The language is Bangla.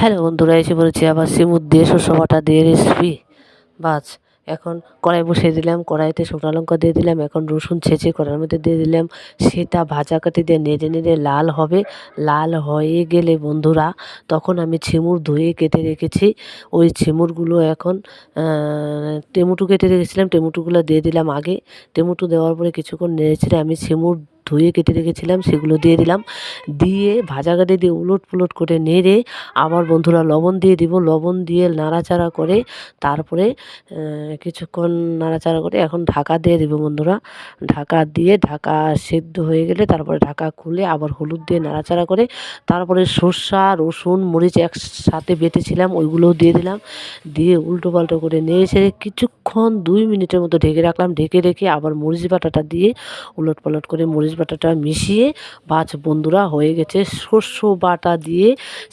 হ্যালো বন্ধুরা, এসে পড়েছি আবার সিমুর দিয়ে শস্য বাটা দিয়ে রেসিপি। বাস এখন কড়াই বসিয়ে দিলাম, কড়াইতে শুকনো লঙ্কা দিয়ে দিলাম, এখন রসুন ছেঁচে কড়াইয়ের মধ্যে দিয়ে দিলাম, সেটা ভাজা কাটি দিয়ে নেড়ে নেড়ে লাল হবে। লাল হয়ে গেলে বন্ধুরা তখন আমি ছিমুর ধুয়ে কেটে রেখেছি, ওই ছিমুরগুলো এখন টেমুটো কেটে রেখেছিলাম, টেমুটোগুলো দিয়ে দিলাম আগে। টেমুটো দেওয়ার পরে কিছুক্ষণ নেড়েচেড়ে আমি ছিমুর ধুয়ে কেটে রেখেছিলাম সেগুলো দিয়ে দিলাম, দিয়ে ভাজা কাঠি দিয়ে উলট পুলট করে নেড়ে আবার বন্ধুরা লবণ দিয়ে দিব, লবণ দিয়ে নাড়াচাড়া করে তারপরে কিছুক্ষণ নাড়াচাড়া করে এখন ঢাকা দিয়ে দিব বন্ধুরা। ঢাকা দিয়ে ঢাকা সেদ্ধ হয়ে গেলে তারপরে ঢাকা খুলে আবার হলুদ দিয়ে নাড়াচাড়া করে তারপরে সর্ষা রসুন মরিচ একসাথে বেটেছিলাম ওইগুলোও দিয়ে দিলাম, দিয়ে উল্টো পাল্টো করে নেড়ে ছেড়ে কিছুক্ষণ 2 মিনিটের মতো ঢেকে রাখলাম। ঢেকে রেখে আবার মরিচ বাটাটা দিয়ে উলট পালট করে মরিচ বাটাটা মিশিয়ে বন্ধুরা হয়ে গেছে শস্য বাটা দিয়ে